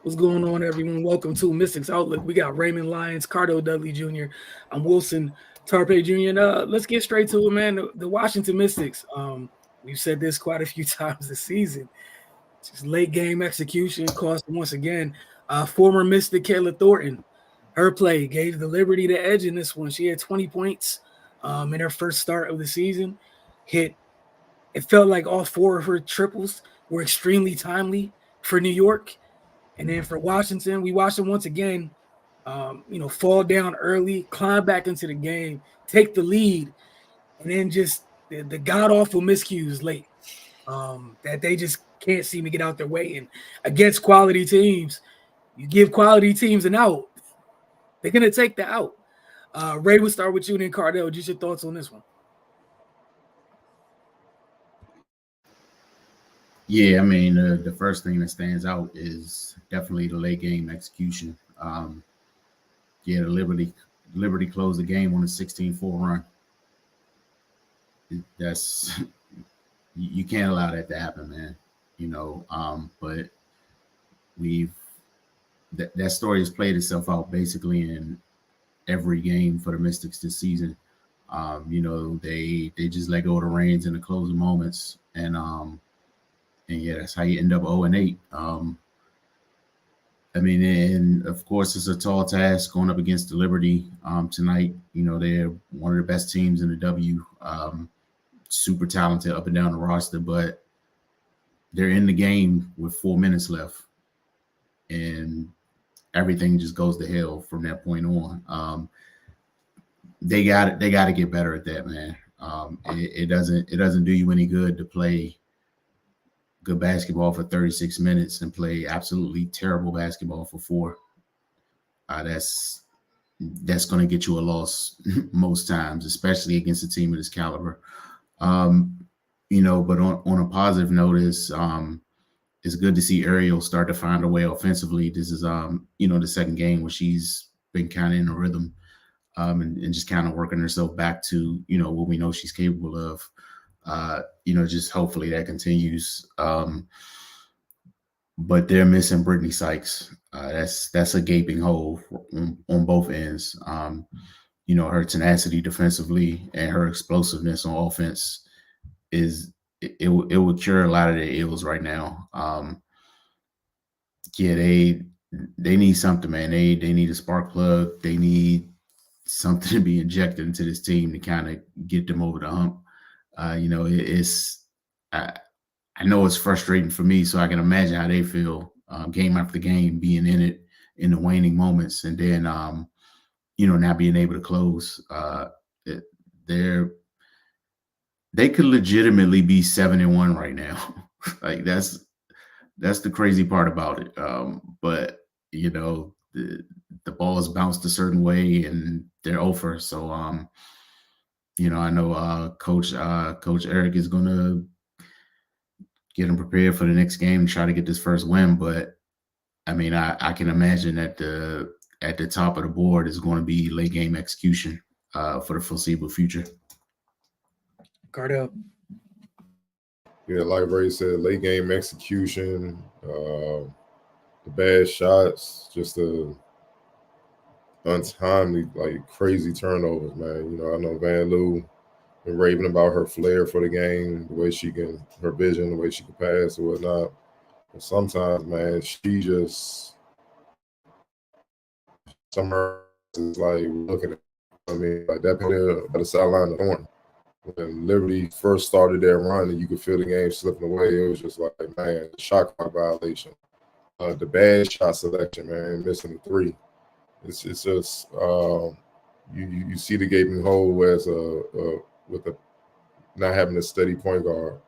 What's going on, everyone? Welcome to Mystics Outlook. We got Raymond Lyons, Cardo Dudley Jr. I'm Wilson Tarpe Jr. And let's get straight to it, man. The Washington Mystics. We've said this quite a few times this season. Just late game execution cost them once again. Former Mystic Kayla Thornton, her play gave the Liberty the edge in this one. She had 20 points in her first start of the season. It felt like all four of her triples were extremely timely for New York. And then for Washington, we watched them once again, fall down early, climb back into the game, take the lead, and then just the god awful miscues late that they just can't seem to get out their way. And against quality teams, you give quality teams an out, they're gonna take the out. Ray, we'll start with you, then Cardell. Just your thoughts on this one. Yeah, I mean, the first thing that stands out is definitely the late game execution. The Liberty closed the game on a 16-4 run. That's you can't allow that to happen, man. But that story has played itself out basically in every game for the Mystics this season. They just let go of the reins in the closing moments, and yeah, that's how you end up 0-8. And of course, it's a tall task going up against the Liberty tonight. They're one of the best teams in the W, super talented up and down the roster, but they're in the game with 4 minutes left, and everything just goes to hell from that point on. They got to get better at that, man. It doesn't do you any good to play good basketball for 36 minutes and play absolutely terrible basketball for 4. That's going to get you a loss most times, especially against a team of this caliber. But on a positive note, it's good to see Ariel start to find a way offensively. This is the second game where she's been kind of in a rhythm and just kind of working herself back to what we know she's capable of. Just hopefully that continues. But they're missing Brittany Sykes. That's a gaping hole on both ends. Her tenacity defensively and her explosiveness on offense it would cure a lot of their ills right now. They need something, man. They need a spark plug. They need something to be injected into this team to kind of get them over the hump. I know it's frustrating for me, so I can imagine how they feel game after game, being in it in the waning moments, and then not being able to close. They could legitimately be 7-1 right now. Like that's the crazy part about it. But the ball is bounced a certain way, and they're over. So I know Coach Eric is going to get them prepared for the next game and try to get this first win. But I can imagine that at the top of the board is going to be late game execution for the foreseeable future. Cardell. Yeah, like Ray said, late game execution, the bad shots, just the untimely, crazy turnovers, man. I know Van Loo been raving about her flair for the game, the way her vision, the way she can pass or whatnot. But sometimes, man, she just somewhere is looking at. That player by the sideline of Thornton. When Liberty first started their run and you could feel the game slipping away, it was just man, shot clock violation. The bad shot selection, man, missing the 3. It's just you see the gaping hole as with not having a steady point guard,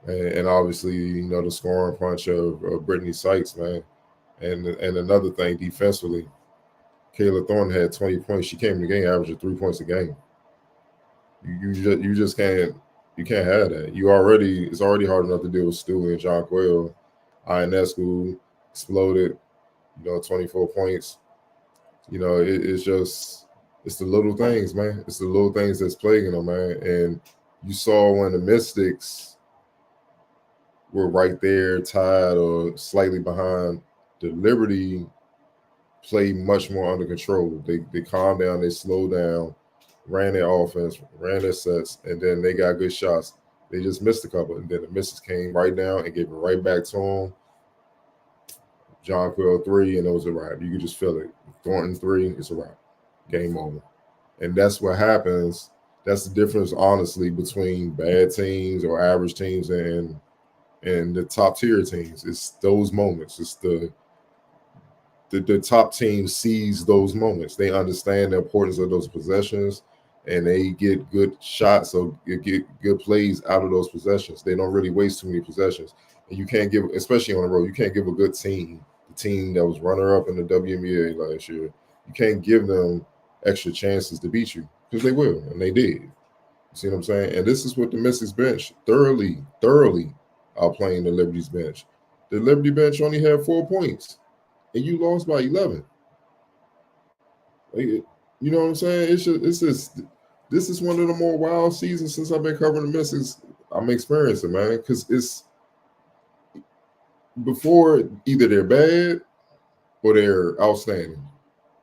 and obviously the scoring punch of Brittany Sykes, man, and another thing defensively, Kayla Thornton had 20 points. She came in the game averaging 3 points a game. You just can't have that. It's already hard enough to deal with Stewie and John Quayle. Ionescu exploded, 24 points. It's the little things, man. It's the little things that's plaguing them, man. And you saw when the Mystics were right there, tied or slightly behind The Liberty played much more under control. They calmed down, they slowed down, ran their offense, ran their sets, and then they got good shots. They just missed a couple, and then the misses came right down and gave it right back to them. John Quill 3, and it was a wrap. You could just feel it. Thornton 3, it's a wrap. Game over. And that's what happens. That's the difference, honestly, between bad teams or average teams and the top tier teams. It's those moments. It's the top team sees those moments. They understand the importance of those possessions, and they get good shots or get good plays out of those possessions. They don't really waste too many possessions. And you can't give, especially on the road, you can't give a good team, the team that was runner-up in the WNBA last year, you can't give them extra chances to beat you, because they will, and they did. You see what I'm saying? And this is what the Mystics bench thoroughly outplaying the Liberty's bench. The Liberty bench only had 4 points, and you lost by 11. Like, you know what I'm saying? It's just this is one of the more wild seasons since I've been covering the Mystics I'm experiencing, man, because it's before either they're bad or they're outstanding,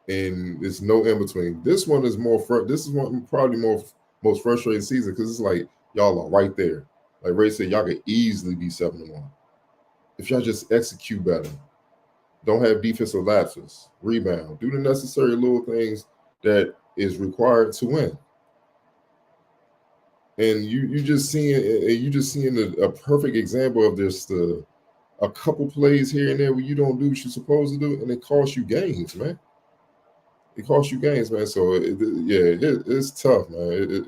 and there's no in between. This one is more. This is one probably most frustrating season because it's like y'all are right there. Like Ray said, y'all could easily be 7-1 if y'all just execute better. Don't have defensive lapses, rebound, do the necessary little things that is required to win. And you just seeing a perfect example of this. A couple plays here and there where you don't do what you're supposed to do, and it costs you games, man. It costs you games, man. So it's tough, man.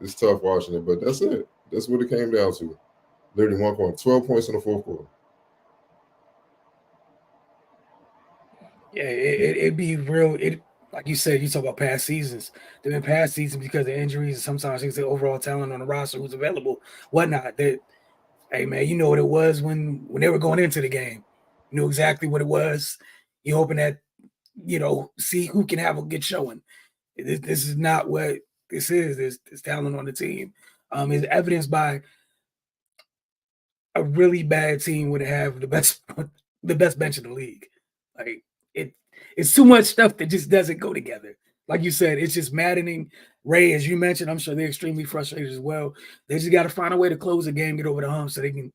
It's tough watching it, but that's it. That's what it came down to. Literally 1 point, 12 points in the fourth quarter. Yeah, it'd be real. It, like you said, you talk about past seasons. They've been past seasons because of injuries. Sometimes things the overall talent on the roster, who's available, whatnot. That, hey man, you know what it was when they were going into the game. You knew exactly what it was. You hoping that, see who can have a good showing. This is not what this is. There's talent on the team. Is evidenced by a really bad team would have the best bench in the league. Like it's too much stuff that just doesn't go together. Like you said, it's just maddening. Ray, as you mentioned, I'm sure they're extremely frustrated as well. They just got to find a way to close the game, get over the hump, so they can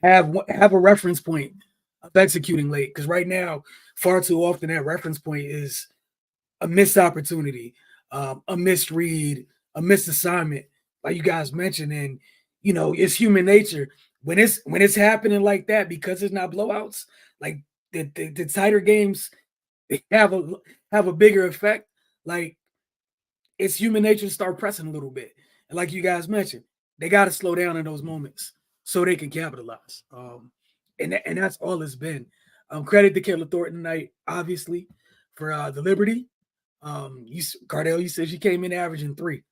have a reference point of executing late. Because right now, far too often that reference point is a missed opportunity, a missed read, a missed assignment, like you guys mentioned. And it's human nature when it's happening like that, because it's not blowouts. Like the tighter games have a bigger effect. Like, it's human nature to start pressing a little bit. And like you guys mentioned, they got to slow down in those moments so they can capitalize. And that's all it's been. Credit to Kayla Thornton tonight, obviously, for the Liberty. Cardell, you said she came in averaging 3.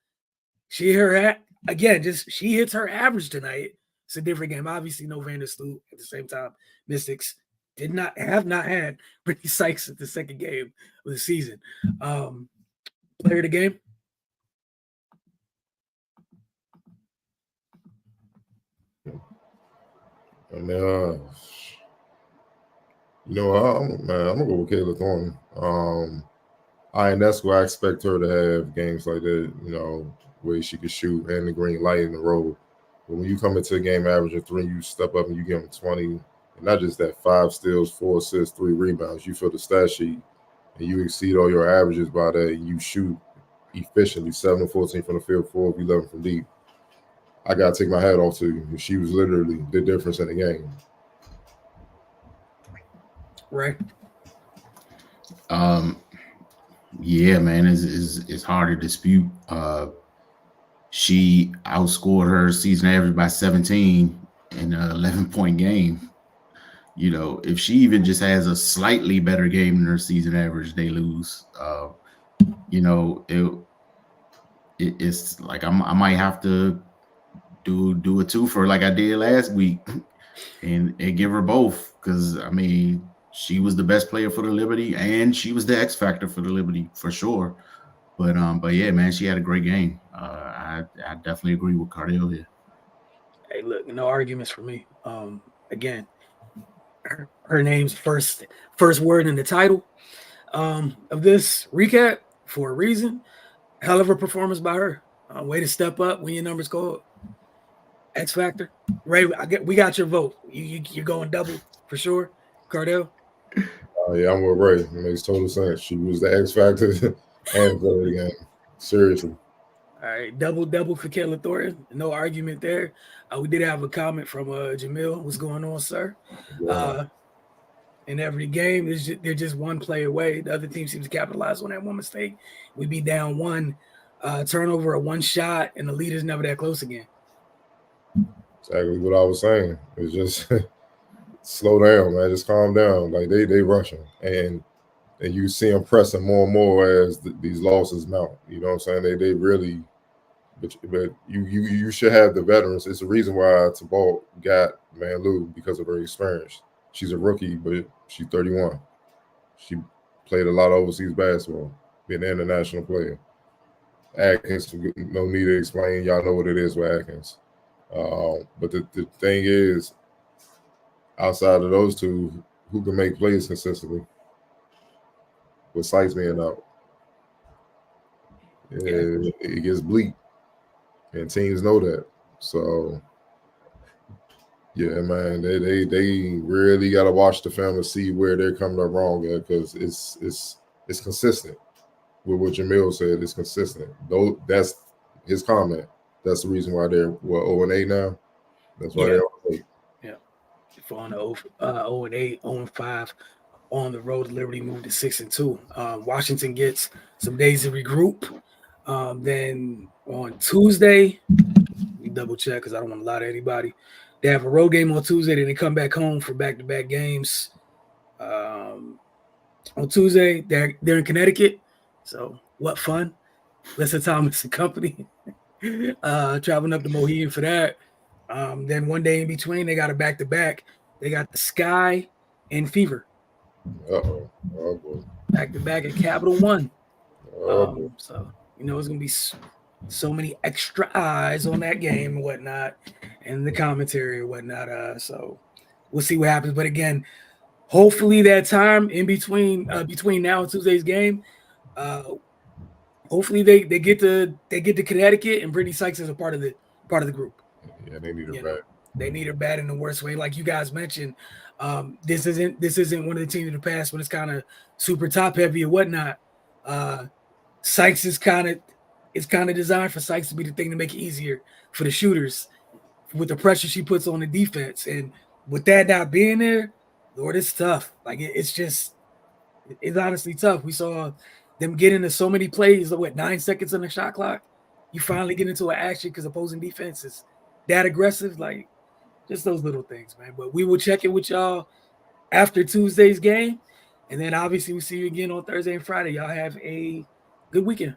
She hits her average tonight. It's a different game. Obviously, no Vandersloot at the same time. Mystics have not had Brittany Sykes at the second game of the season. Player of the game. And I'm gonna go with Kayla Thornton. And that's why I expect her to have games like that, where she could shoot and the green light in the road. But when you come into a game averaging 3, you step up and you give them 20, and not just that, 5 steals, 4 assists, 3 rebounds. You fill the stat sheet and you exceed all your averages by that. And you shoot efficiently, 7 of 14 from the field, 4 of 11 from deep. I gotta take my hat off to you. She was literally the difference in the game. Right. Yeah, man, it's hard to dispute. She outscored her season average by 17 in an 11-point game. If she even just has a slightly better game than her season average, they lose. It's like I might have to do a twofer like I did last week and give her both, because she was the best player for the Liberty and she was the X factor for the Liberty for sure. But yeah, man, she had a great game. I definitely agree with Cardell here. Hey, look, no arguments for me. Again, her name's first word in the title of this recap for a reason. Hell of a performance by her. Way to step up when your numbers go X Factor. Ray, we got your vote. You're going double for sure. Cardell. Yeah, I'm with Ray. It makes total sense. She was the X Factor and played the game. Seriously. All right, double for Kayla Thornton. No argument there. We did have a comment from Jamil. What's going on, sir? Yeah. In every game, they're just one play away. The other team seems to capitalize on that one mistake. We be down one turnover, a one shot, and the lead is never that close again. Exactly what I was saying. It's just slow down, man. Just calm down. Like they rushing, and you see them pressing more and more as these losses mount. You know what I'm saying? They really, but you should have the veterans. It's the reason why Tabal got Van Loo because of her experience. She's a rookie, but she's 31. She played a lot of overseas basketball, been an international player. Atkins, no need to explain. Y'all know what it is with Atkins. But the thing is, outside of those two, who can make plays consistently? With Sykes being out, it gets bleak, and teams know that. So, yeah, man, they really got to watch the film and see where they're coming up wrong at, because it's consistent. With what Jamil said, it's consistent. Though that's his comment. That's the reason why they're 0-8 now. That's why they're 0-8. Yeah, falling to 0-8, 0-5 on the road. Liberty moved to 6-2. Washington gets some days to regroup. Then on Tuesday, we double check because I don't want to lie to anybody. They have a road game on Tuesday, then they come back home for back-to-back games. On Tuesday, they're in Connecticut. So what fun. Lester Thomas and company traveling up to Mohegan for that. Then one day in between, they got a back-to-back. They got the Sky and Fever. Uh-oh. Oh, boy. Back-to-back at Capital One. Oh, So, it's going to be so many extra eyes on that game and whatnot, and the commentary and whatnot. So we'll see what happens. But again, hopefully that time in between now and Tuesday's game, hopefully they get to Connecticut, and Brittany Sykes is a part of the group. Yeah, they need her bad. They need her bad in the worst way, like you guys mentioned. This isn't one of the teams in the past when it's kind of super top heavy or whatnot. Sykes is kind of designed for Sykes to be the thing to make it easier for the shooters with the pressure she puts on the defense, and with that not being there, Lord, it's tough. Like it's honestly tough. We saw them get into so many plays, 9 seconds on the shot clock. You finally get into an action because opposing defense is that aggressive. Like, just those little things, man. But we will check it with y'all after Tuesday's game. And then obviously we'll see you again on Thursday and Friday. Y'all have a good weekend.